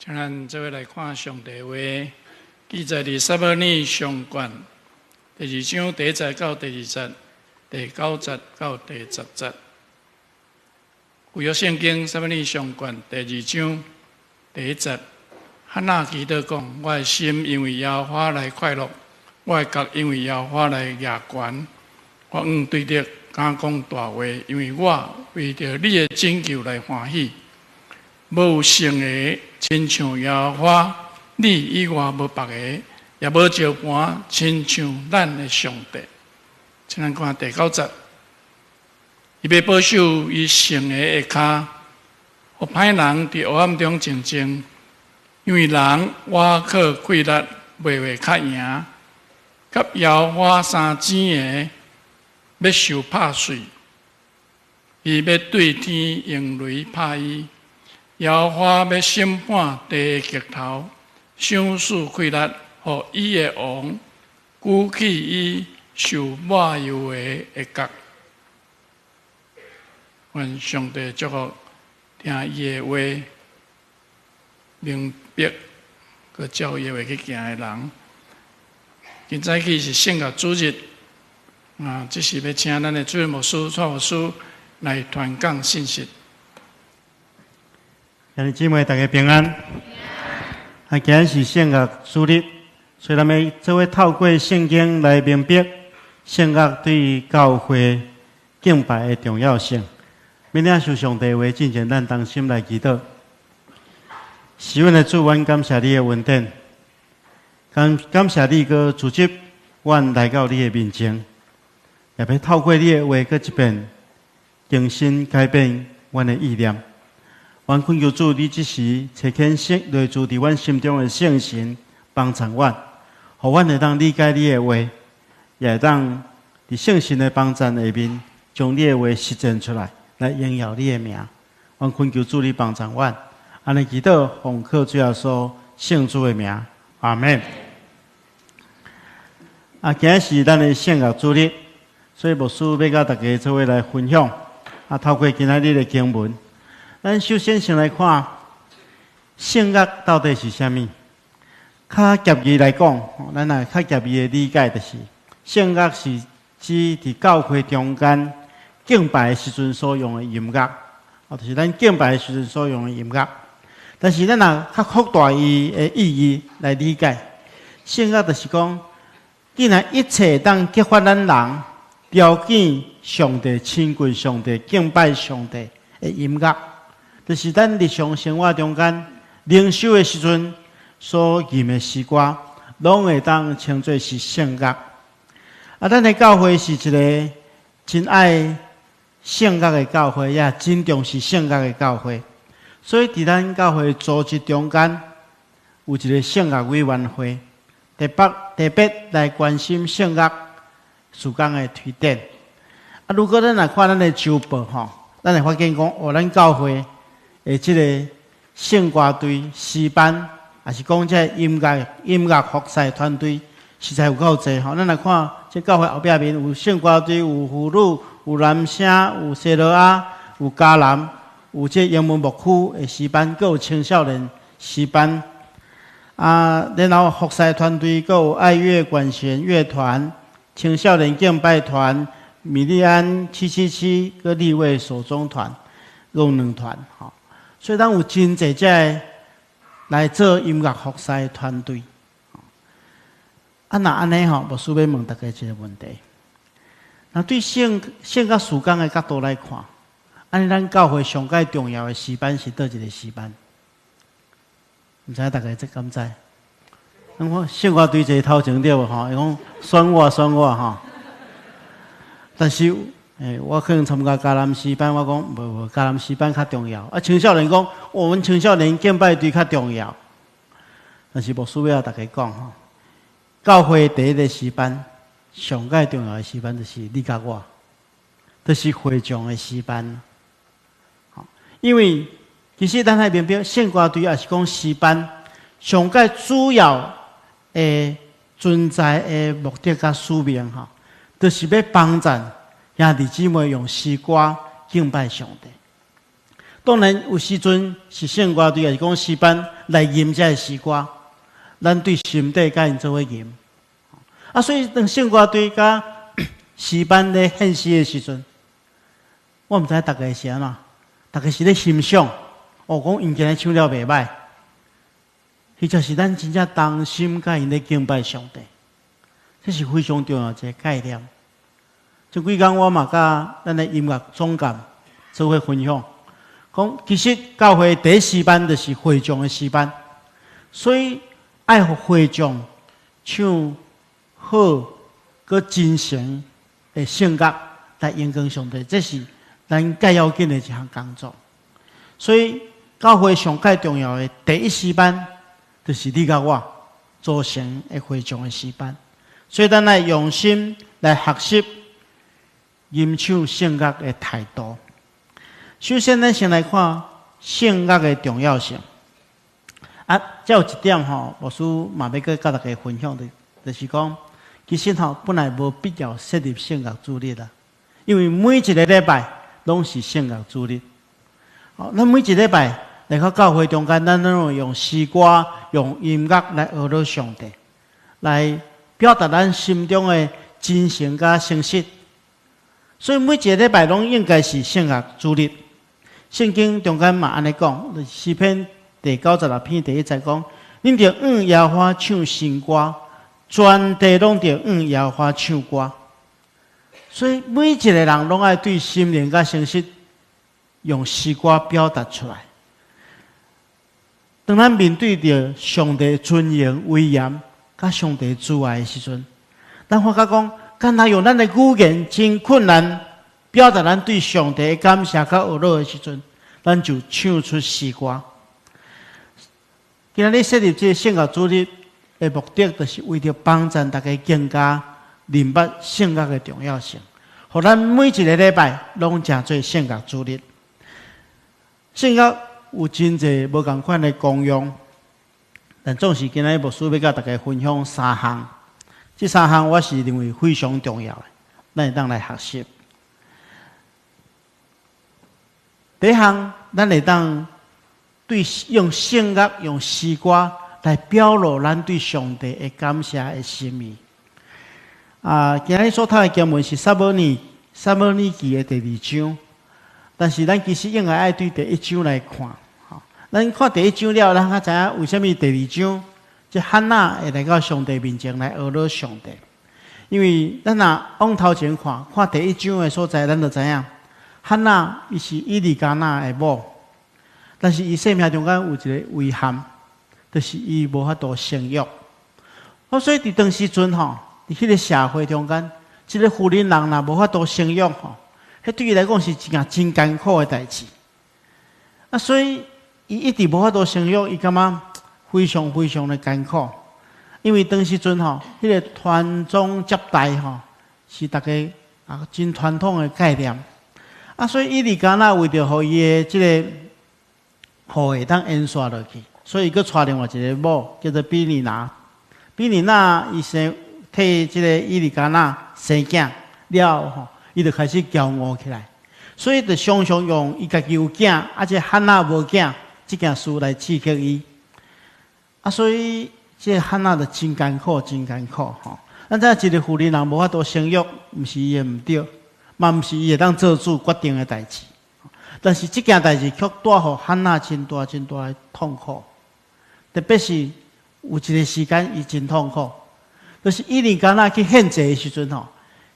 请咱做伙来看上帝话，记载伫撒母耳上卷第2章第1节到第2节，第9节到第10节。旧约圣经撒母耳上卷第2章第1节，哈纳祈祷讲：我的心因为耶和华来快乐，我的角因为耶和华来牙悬。我对你敢讲大话，因为我为着你的拯救来欢喜。无有圣的，亲像耶和华，你以外无别个，也无招盘，亲像咱的上帝。请咱看第9节，伊要保守伊圣的下骹，互歹人伫黑暗中静静，因为人我靠气力袂会较赢，甲耶和华相争的，要受拍碎，伊要对天用雷拍伊。耶和华要审判地极头，赏赐气力，予伊的王举起伊受抹油的角。愿上帝祝福听伊的话，明白佮照伊的话去行的人。今早起是圣乐主日，这是要请咱的主任牧师、蔡牧师来传讲信息。兄弟姊妹，大家平安。今日是圣乐主日，所以咱们做伙透过圣经来明白圣乐对于教会敬拜的重要性。明天受上帝话，进前咱同心来祈祷。是阮的主，阮感谢你的恩典，感谢你个组织阮来到你的面前，也要透过你的话，搁一遍更新改变阮的意念。愿恳求主，你即时切恳内住伫阮心中的圣神，帮助阮，互阮会当理解你的话，也会当伫圣神的帮助下面，将你的话实践出来，来荣耀你的名。愿恳求主，你帮助阮，安尼祈祷，奉靠主耶稣圣主的名，阿门。今日是咱的圣乐主日，所以牧师要甲大家做伙来分享。透过今仔日的经文。咱首先先来看圣乐到底是啥物？较业余来讲，咱较业余的理解就是，圣乐是指伫教会中间敬拜的时阵所用的音乐，就是咱敬拜的时阵所用的音乐。但是咱较扩大伊的意义来理解，圣乐就是讲，既然一切当激发咱人条件上帝、亲近上帝、敬拜上帝的音乐。就是咱日常生活中间灵修的时阵所吟的诗歌，拢会当称作是圣乐。咱的教会是一个真爱圣乐的教会，也真重视圣乐的教会。所以伫咱教会组织中间有一个圣乐委员会，特别来关心圣乐事工的推展。如果咱来看咱的周报咱会发现讲，咱教会即个圣歌队、诗班，也是讲这音乐服侍团队，实在有够济咱来看，这教会后壁面有圣歌队、有妇女、有男声、有西罗亚、有迦南，有这英文牧区的诗班，还有青少年诗班。然后服侍团队，还有爱乐管弦乐团、青少年敬拜团、米利安777个立位手中团，有2团所以，咱有真侪只来做音乐服侍团队。那安尼牧师要问大家一个问题：那对圣乐事工的角度来看，安尼咱教会上界重要的诗班是倒一个诗班？唔知大家这敢知？我圣乐队坐头前对无伊讲选我但是。我可能参加迦南诗班，我讲无迦南诗班较重要。青少年讲，我们青少年敬拜队较重要。但是牧师要大家讲教会第一个诗班，上界重要的诗班就是你甲我，就是会众的诗班。因为其实咱喺明白圣歌队也是讲诗班，上界主要的存在的目的甲使命就是要帮助。兄弟姊妹用诗歌敬拜上帝，当然有时阵是圣歌队，也是讲诗班来吟这诗歌，咱对心底甲因做伙吟。所以当圣歌队甲诗班咧献诗的时阵，我毋知大家是安怎，大家是咧欣赏，讲因今日唱了袂歹，或者是咱真正当心甲因咧敬拜上帝，这是非常重要一个概念。这几天我嘛甲咱的音乐总监做伙分享，讲其实教会第一诗班就是会众的诗班，所以爱互会众唱好、佮真诚的性格来迎供上帝，这是咱最要紧的一项工作。所以教会上最重要的第一诗班，就是你甲我组成的会众的诗班。所以咱来用心来学习吟唱圣乐的态度。首先，咱先来看圣乐的重要性。这有一点牧师嘛要跟大家分享的，就是讲，其实本来无必要设立圣乐主日啦，因为每一个礼拜拢是圣乐主日。咱每一个礼拜来到教会中间，咱拢用诗歌、用音乐来学到上帝，来表达咱心中的真诚甲诚实。所以每一个礼拜拢应该是圣乐主日。圣经中间嘛安尼讲，诗篇第96篇第1节讲：恁着向耶和华唱新歌，全地拢着向耶和华唱歌。所以每一个人拢爱对心灵甲诚实用诗歌表达出来。当咱面对着上帝尊严、威严，甲上帝主爱的时阵，咱发觉讲，敢若用咱的语言真困难表达咱对上帝的感谢甲懊恼的时阵，咱就唱出诗歌。今日设立这个圣乐主日的目的，就是为着帮助大家更加明白圣乐的重要性，互咱每一个礼拜拢成做圣乐主日。圣乐有真侪无同款的功用，但总是今日牧师要甲大家分享三项。这三项我是认为非常重要的，咱会当来学习。第一项，咱会当对用圣乐、用诗歌来表露咱对上帝的感谢的心意。今日所读的经文是撒母耳记的第2章，但是咱其实应该爱对第1章来看。咱看第1章了，咱才知影为什么第2章这汉娜会来到上帝面前来学到上帝。因为咱若往头前看第1章的所在，咱就知影汉娜伊是以利加那的某，但是伊生命中间有一个遗憾，就是伊无法度生育。所以伫当时阵伫迄个社会中间，一个妇人若无法度生育迄对伊来讲是一件真艰苦的代志。所以伊一直无法度生育，伊感觉非常非常的艰苦。因为当时阵迄个传宗接代是大家真传统的概念。所以以利加那为着互伊的即个后裔当延续落去，所以伊佫带另外一个某叫做比尼拿。比尼拿伊生替即个以利加那生囝了伊就开始骄傲起来，所以就常常用伊家己有囝，这汉娜无囝这件事来刺激伊。所以这汉娜就真艰苦，真艰苦咱知影一个妇人人无法度生育，毋是伊的毋对。嘛，毋是伊会当做主决定的代志，但是这件代志却带予汉娜真大真大的痛苦。特别是有一个时间，伊真痛苦，就是以利加那去献祭的时阵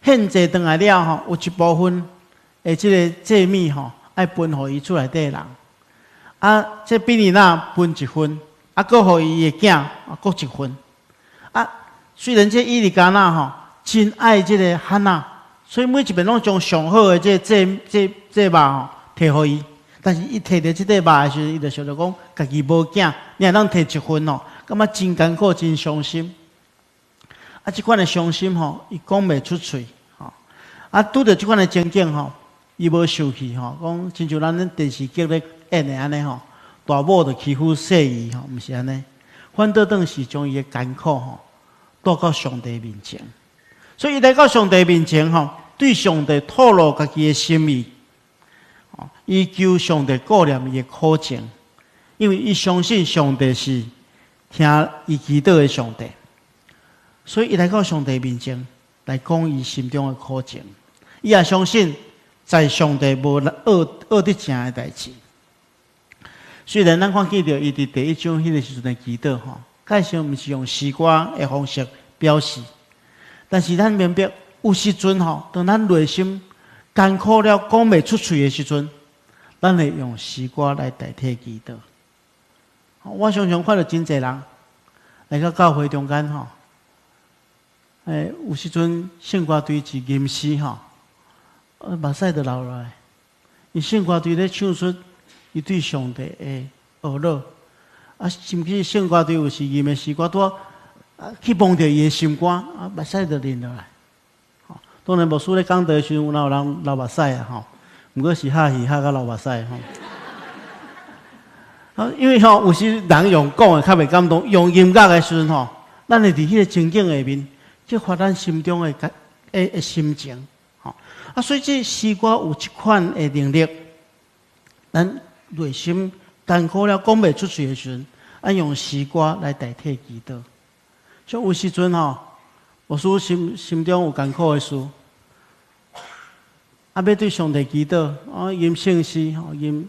献祭回来了有一部分的这个祭米爱分予伊厝内底人。这比利那分一份，佫予伊的囝各一份。虽然这以利加那真爱这个汉娜。所以每一遍拢将上好的这肉摕互伊，但是伊摕到这块肉的时候，伊就想着讲，家己无囝，你还当摕一份感觉真艰苦，真伤心。这款的伤心伊讲袂出嘴拄着这款的情景伊无生气讲亲像咱电视剧咧演的安尼大某就欺负小姨毋是安尼，反倒当是将伊的艰苦带到上帝面前。所以来到上帝面前对上帝透露家己的心意。伊求上帝顾念伊的苦情，因为伊相信上帝是听伊祈祷的上帝，所以伊来到上帝面前来讲伊心中的苦情。伊也相信在上帝无恶得正的代志。虽然咱看见到伊伫第一章迄个时阵的祈祷介绍毋是用诗歌的方式表示，但是咱明白有时阵当咱内心艰苦了讲袂出嘴的时阵，咱会用诗歌来代替祈祷。我常常看到真侪人来到教会中间有时阵圣歌队是吟诗目屎就流落来，伊圣歌队咧唱出伊对上帝的懊恼，甚至圣歌队有时吟的诗歌拄去摸着伊的心肝，目屎就淋落来。当然，牧师咧讲道的时阵，有哪有人流目屎毋过是哈戏哈到流目屎因为有时人用讲的较袂感动，用音乐的时阵咱会伫迄个情景下面，激发咱心中的心情所以这诗歌有一款的能力，咱内心艰苦了讲袂出嘴的时阵，用诗歌来代替祈祷。像有时阵牧师心中有艰苦的事，要对上帝祈祷，吟圣诗，吟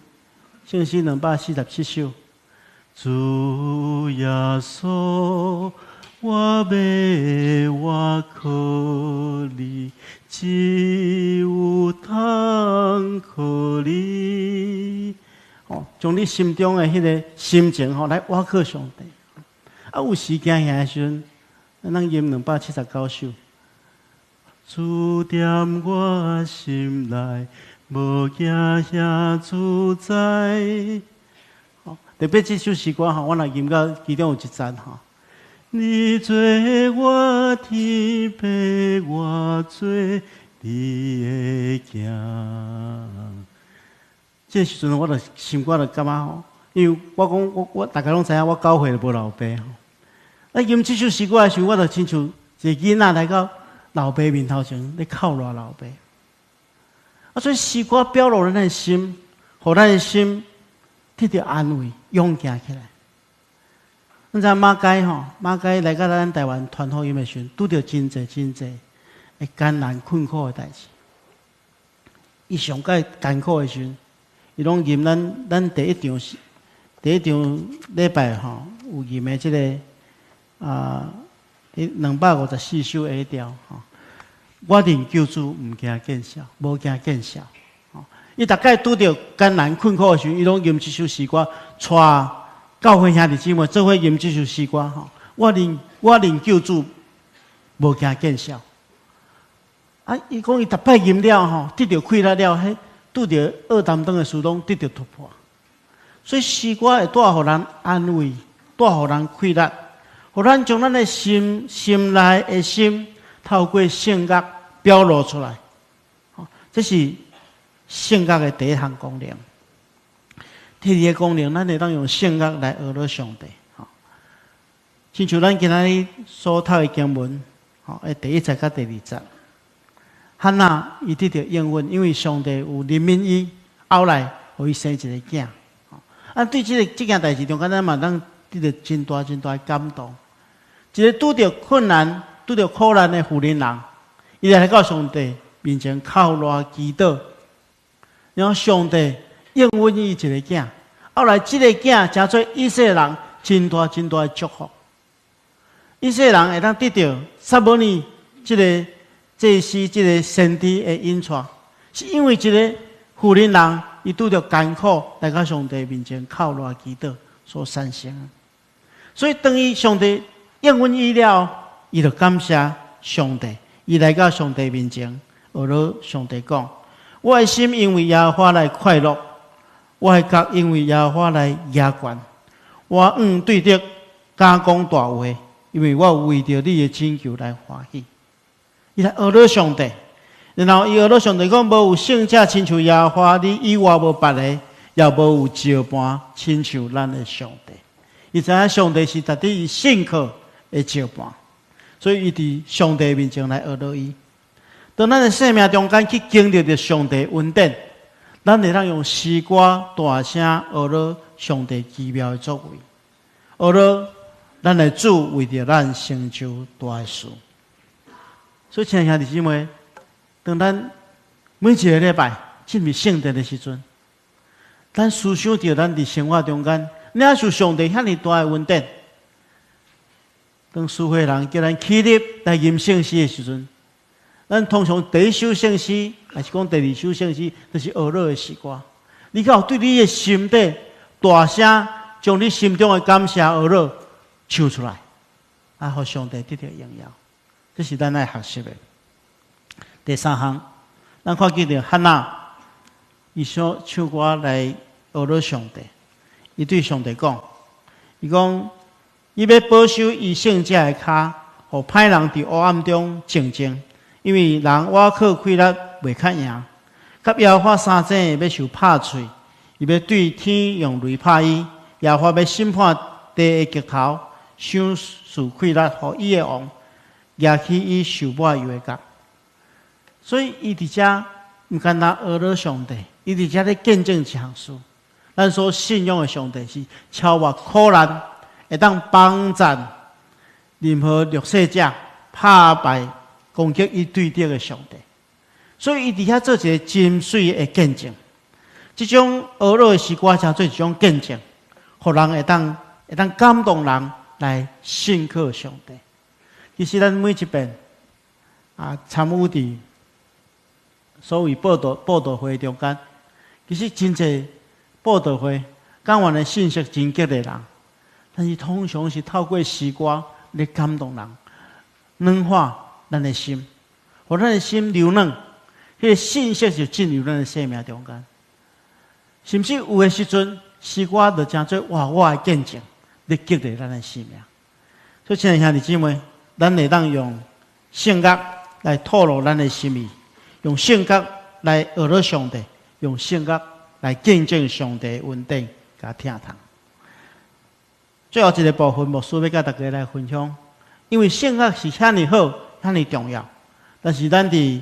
圣诗247首。主耶稣，我靠你，只有通靠你。将你心中的迄个心情来挖靠上帝。有时惊遐的时阵，咱吟279首。主踮我心内，无惊遐自在。特别这首诗歌我若吟到其中有一赞你做我天父，我做你的囝。这时阵我心肝就感觉因为我讲我大家拢知影，我教会就无老爸吟这首诗歌的时候，我就亲像一个囡仔来到老爸面头前，咧哭赖老爸。所以诗歌表露咱的心，互咱的心得到安慰，勇敢起来。咱知马街来到咱台湾传福音的时候，拄到真济的艰难困苦的代志。伊上界艰苦的时候，伊拢吟咱第一场礼拜有吟的这个254首下调我认救主，毋惊见笑，无惊见笑。伊大概拄到艰难困苦的时候，伊拢吟这首诗歌，带教会兄弟姊妹做伙吟这首诗歌我认救主，无惊见笑。伊讲伊逐摆吟了得到快乐了，拄到恶担当的事拢得到突破。所以诗歌会带互人安慰，带互人快乐，互咱将咱的心内的心透过圣乐表露出来。这是圣乐的第一项功能。第二个功能，咱会当用圣乐来学乐上帝。亲像咱今仔所读的经文，第1节到第2节，汉娜伊得到应允，因为上帝有怜悯伊，后来互伊生一个囝。对这件代志中间，咱嘛当得到真大的感动。一个拄到困难、拄到苦难的妇人人，伊来到上帝面前哭赖祈祷，然后上帝应允伊一个囝。后来这个囝成做以色列人真大的祝福。以色列人会当得到撒母耳这个祭司、这个先知的引带，是因为一个妇人人伊拄着艰苦来到上帝面前哭赖祈祷所产生。所以当伊上帝应允伊了，伊就感谢上帝，伊来到上帝面前，学了上帝讲：我的心因为耶和华来快乐。我的角因为耶和华来压悬，我对得加讲大话，因为我为着你的拯救来欢喜。伊来学了上帝，然后伊学了上帝讲：无有圣者亲像耶和华，你以外无别个，也无有照伴亲像咱的上帝。伊知影上帝是值得伊信靠的照伴，所以伊伫上帝面前来学了伊。当咱的生命中间去经历着上帝恩典。咱会当用诗歌大声学了上帝奇妙的作为，学了咱的主为着咱成就大的事。所以，亲爱的兄弟姊妹，当咱每一个礼拜进入圣殿的时阵，咱思想到咱伫生活中间，领受上帝遐尼大的恩典。当书会人叫咱起立来吟圣诗的时阵，咱通常第一首圣诗，还是讲第二首圣诗，就是学乐的诗歌。你敢有对你的心底大声将你心中的感谢学乐唱出来，啊，互上帝得到荣耀。这是咱爱学习的。第三项，咱看见着汉娜，伊想唱歌来学乐上帝。伊对上帝讲，伊讲，伊要保守伊圣者的脚，互歹人伫黑暗中静静，因为人倚靠气力袂较赢。甲耶和华相争要受拍喙，伊要对天用雷拍伊。耶和华要审判地的极头，赏赐气力互伊的王，举起伊受抹油的角。所以伊伫遮毋单单学了上帝，伊伫遮咧见证一项事。咱所信仰的上帝是超越苦难，会当帮助任何弱势者打败攻击伊对敌的上帝。所以伊伫遐做一个真水的见证。这种学乐的诗歌才做一种见证，互人会当感动人来信靠上帝。其实咱每一遍参与伫所谓报道会中间，其实真侪报道会讲完的信息真激励人，但是通常是透过诗歌来感动人，软化咱的心，互咱的心柔软，迄个信息就进入咱的生命中间。甚至有的时阵，诗歌就诚做活我的见证，来激励咱的生命。所以，亲爱兄弟姊妹，咱会当用圣乐来透露咱的心意，用圣乐来学了上帝，用圣乐来见证上帝的恩典，甲听堂。最后一个部分，牧师要甲大家来分享，因为圣乐是遐尼好，遐尼重要，但是咱伫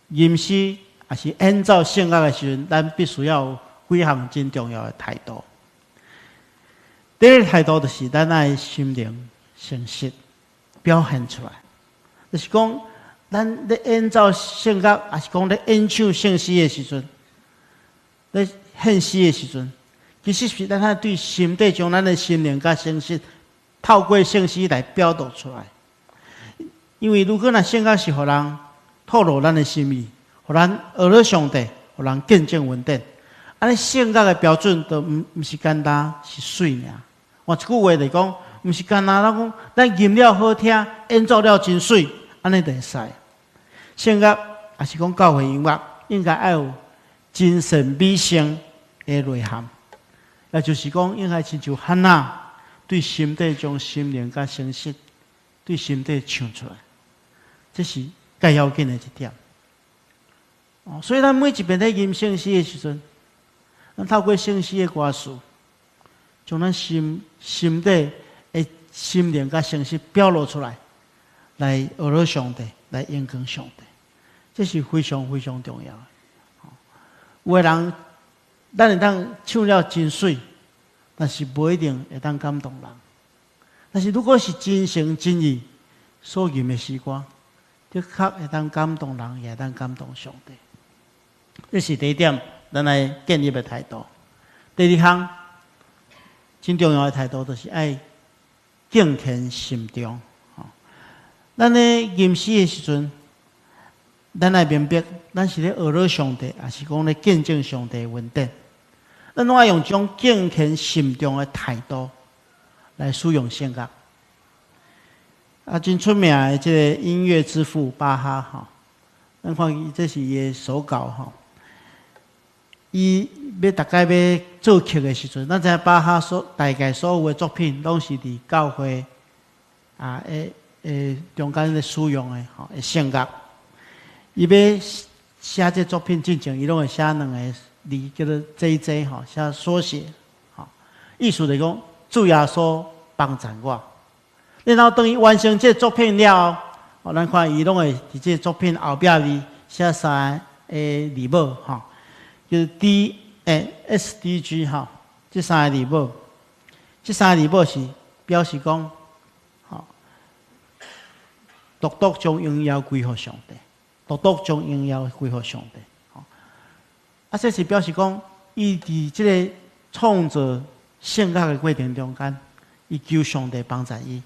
吟诗也是演奏圣乐的时阵，咱必须要有几项真重要的态度。第一个态度就是咱爱心灵诚实表现出来，就是讲咱咧演奏圣乐，也是讲咧演唱圣诗的时阵，咧献诗的时阵，其实是咱爱对心底将咱的心灵甲诚实透过圣诗来表达出来。因为如果那圣乐是互人透露咱的心意，互人学了上帝，互人见证恩典。安尼圣乐的标准都毋是简单是水尔。换一句话来讲，毋是简单咱讲咱吟了好听，演奏了真水，安尼就会使。圣乐也是讲教会音乐，应该要有精神美声的内涵，也就是讲应该亲像汉娜对心底将心灵甲诚实对心底唱出来，这是最要紧的一点。所以咱每一遍在吟圣诗的时阵，咱透过圣诗的歌词，将咱心底的心灵甲诚实表露出来，来学了上帝，来应光上帝，这是非常非常重要的。有的人，咱会当唱了真水，但是不一定会当感动人。但是如果是真诚真意所吟的诗歌，的确会当感动人，也会当感动上帝。这是第一点，咱来建立的态度。第二项，真重要的态度就是爱敬虔心中。咱咧吟诗的时阵，咱来明白，咱是咧学了上帝，也是讲咧见证上帝的恩典。咱拢爱用这种敬虔心中的态度来使用圣乐。真出名的这个音乐之父巴哈咱看这是伊的手稿伊要大概要做曲的时阵，咱知巴哈大概所有的作品，拢是伫教会中间咧使用的圣乐。伊要写这作品之前，伊拢会写两个字，叫做 JJ 写缩写意思就是讲主耶稣帮助我。然后等伊完成这作品了后，咱看伊拢会伫这作品后壁里写三个字母就是 SDG 哈，这三个字母，这三个字母是表示讲，好，独独将荣耀归乎上帝，独独将荣耀归乎上帝。啊，这是表示讲，伊伫这个创造性格的过程中间，伊求上帝帮助伊，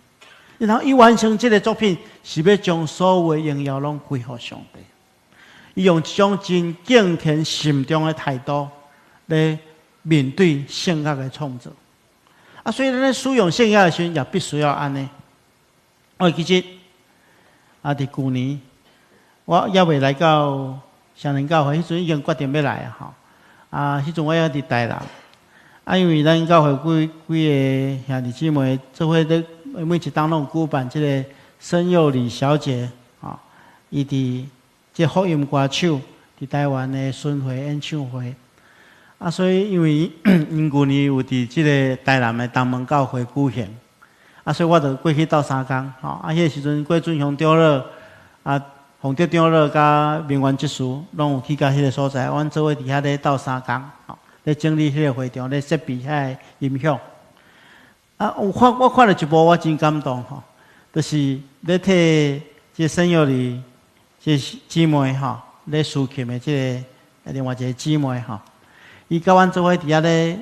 然后伊完成这个作品，是要将所有的荣耀拢归乎上帝。伊用一种真敬虔慎重的态度来面对性格的创造。啊，所以咱咧使用性格的时候，也必须要安尼。我记得啊，伫去年我还未来到双林教会，迄阵已经决定要来啊，吼！啊，迄阵我还伫台南，啊，因为咱教会几个兄弟姊妹做伙咧，每一当拢举办即个申幼礼小姐，啊，伊伫即福音歌手伫台湾的巡回演唱会，啊，所以因为因去年有伫即个台南的东门教会举行，啊，所以我就过去斗三工，吼，啊，迄个时阵郭准雄长老，啊。洪德长老甲明源执事拢有去到迄个所在，阮做伙伫遐咧斗三工，吼，咧整理迄个会场，咧设备遐个音响。啊，我看了一幕，我真感动吼，就是咧替即沈幼丽即姊妹吼，咧抒琴的即个另外一个姊妹吼，伊甲阮做伙伫遐咧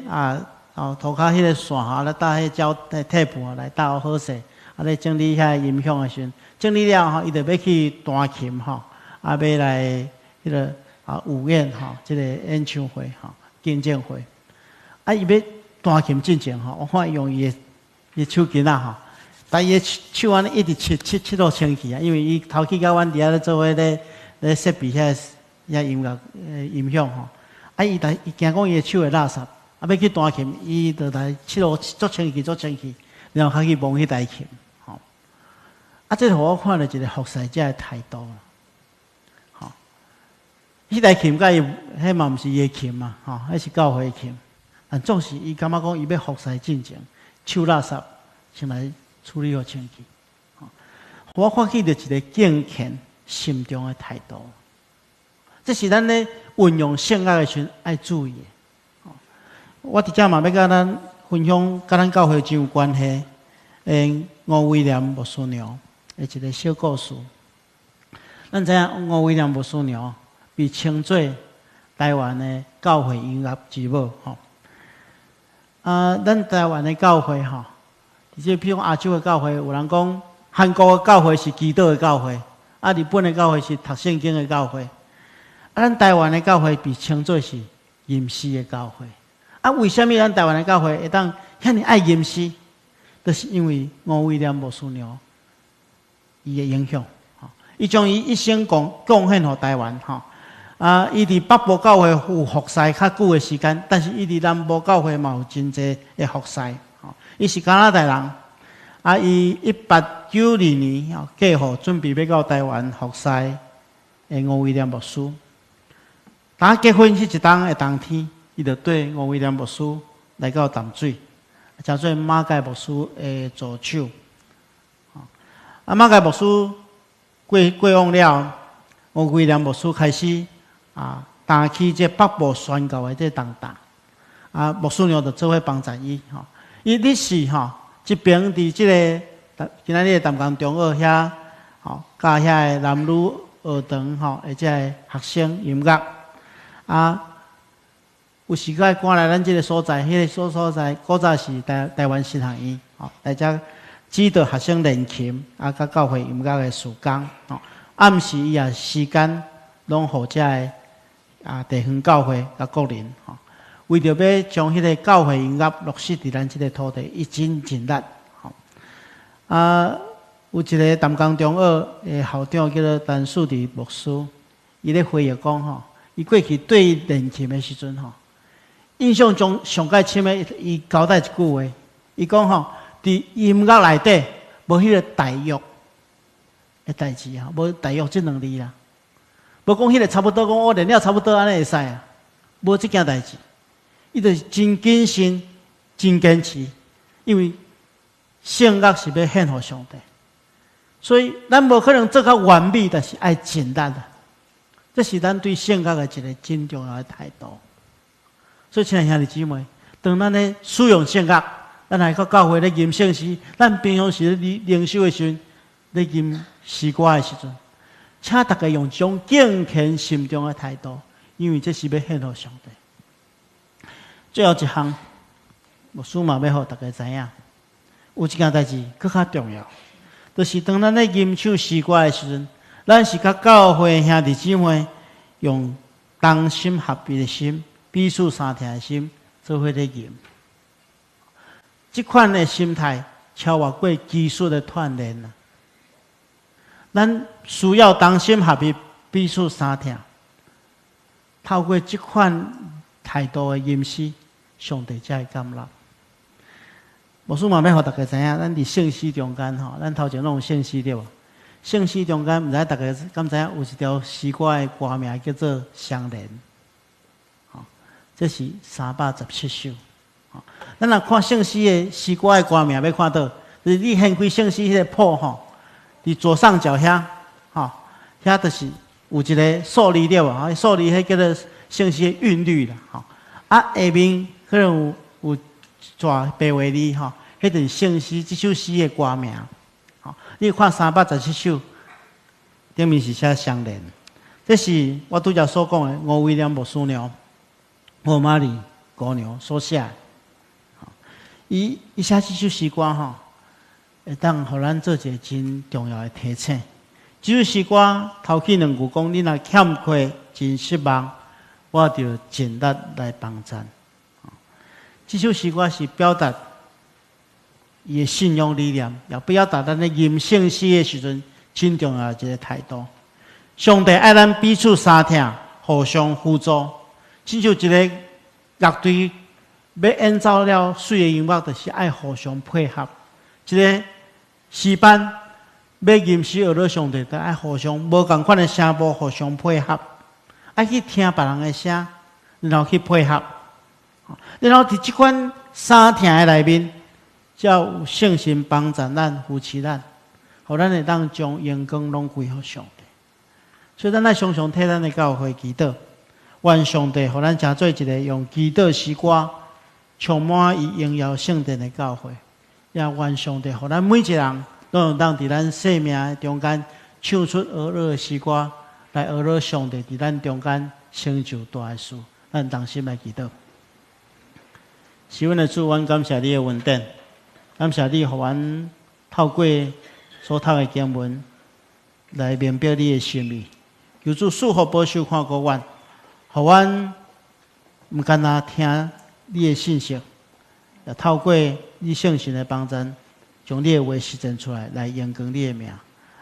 涂骹迄个线吼，咧搭迄胶贴布来搭好势，啊咧整理遐音响的时阵。整理了吼，伊就要去弹琴吼，啊，要来迄个午宴吼，即个演唱会吼，见证会。啊，伊要弹琴进前吼，我看伊用伊的手巾仔吼，但伊的手安尼一直切到清气啊，因为伊头去甲阮伫遐咧做伙咧设备遐音乐音响吼，啊，伊惊讲伊的手会垃圾，啊，要去弹琴，伊就来切到足清气，然后较去摸迄台琴。啊，这互我看了一个服侍者的态度啦，吼，迄台琴甲伊，迄嘛毋是伊的琴嘛，吼，迄是教会的琴，但总是伊感觉讲伊要服侍进前，手垃圾先来处理好清气，吼，我发起着一个敬虔慎重的态度，这是咱咧运用圣爱的时阵爱注意的。我伫遮嘛要甲咱分享，甲咱教会真有关系，吴威廉牧师娘。的一个小故事，咱知影吴威廉牧师娘被称作台湾的教会音乐之母，吼。啊，咱台湾的教会吼，即譬如亚洲的教会，有人讲韩国的教会是基督的教会，啊，日本的教会是读圣经的教会，啊，咱台湾的教会被称作是吟诗的教会。啊，为什么咱台湾的教会会当遐尼爱吟诗？就是因为吴威廉牧师娘。伊的影响，吼，伊将伊一生贡献予台湾，吼，啊，伊伫北部教会有服侍较久的时间，但是伊伫南部教会嘛有真济的服侍，吼，伊是加拿大人，啊，伊1892年吼嫁予准备要到台湾服侍的吴威廉牧师。当结婚迄一当的当天，伊就对吴威廉牧师来到淡水，叫做马介牧师的助手。啊，马介牧师过往了，吴威廉牧师开始担起这北部宣教的这重担。啊，牧师娘就做伙帮助伊吼。伊历史吼，这边伫这个今仔日的淡江中学遐吼，教遐的男女学堂吼，或者学生音乐啊，有时间赶来咱这个所在，迄个所在古早是台湾新学院吼，大家。指导学生练琴，啊，甲教会音乐的时间，吼，暗时伊也时间拢互遮的地方教会甲国人，吼，为着要将迄个教会音乐落实伫咱即个土地，一尽尽力，吼。啊，有一个淡江中学的校长叫做陈树迪牧师，伊咧回忆讲，吼，伊过去对练琴的时阵，吼，印象中上介深的，伊交代一句话，伊讲，吼。伫音乐内底无迄个大约的代志啊，无大约这两字啦，无讲迄个差不多，讲我练了差不多安尼会使啊，无这件代志。伊就是真谨慎、真坚持，因为圣乐是要献予上帝，所以咱无可能做较完美，但是爱尽力的，这是咱对圣乐的一个真重要的态度。所以，亲爱兄弟姊妹，当咱咧使用圣乐，咱来到教会咧吟圣诗，咱平常时咧灵修的时阵，咧吟诗歌的时阵，请大家用这种敬虔心中的态度，因为这是要献给上帝。最后一项，牧师嘛要互大家知影，有一件代志更较重要，就是当咱咧吟唱诗歌的时阵，咱是甲教会兄弟姊妹用同心合意的心。彼此相听的心，做伙咧吟。这款的心态超越过技术的锻炼啦。咱需要同心合意，彼此相听。透过这款态度的吟诗，上帝才会感纳。牧师嘛要互大家知影，咱伫圣诗中间吼，咱头前拢有圣诗对无？圣诗中间，毋知大家敢知影有一条诗歌的歌名叫做《相连》。这是317首。咱若看圣诗的诗歌的歌名，要看到，就是你掀开圣诗迄个谱吼，伫左上角遐，吼，遐就是有一个数字对无？数字迄叫做圣诗的韵律啦，吼。啊，下面可能有一撮白话字吼，迄就是圣诗这首诗的歌名。吼，你看317首，顶面是写相连。这是我拄则所讲的吴威廉牧师娘。莫玛丽姑娘所写，伊写这首诗歌吼，会当互咱做一个真重要的提醒。这首诗歌头起两句讲：你若欠缺真失望，我就尽力来帮衬。这首诗歌是表达伊的信仰理念，也表达咱咧吟圣诗的时阵真重要的一个态度。上帝爱咱彼此相听，互相辅助。亲像一个乐队要演奏了水的音乐，就是爱互相配合。一个诗班要吟诗学了上帝，就爱互相无共款的声部互相配合，爱去听别人的声，然后去配合。然后伫这款相听的内面，才有圣神帮助咱扶持咱，互咱会当将阳光拢归互上帝。所以咱爱常常替咱的教会祈祷。愿上帝互咱成做一个用祈祷诗歌充满伊荣耀圣殿的教会，也愿上帝互咱每一个人都能当伫咱生命中间唱出俄勒的诗歌，来俄勒上帝伫咱中间成就大事。咱同心来祈祷。是阮的主，阮感谢你的恩典，感谢你互阮透过所读的经文来明表你的心意，求主赐福保守看顾阮。互阮毋干那听你的信息，也透过你圣神的帮助，将你的话实践出来，来荣光你的名。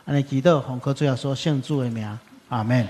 安尼祈祷，奉靠主耶稣圣主的名，阿门。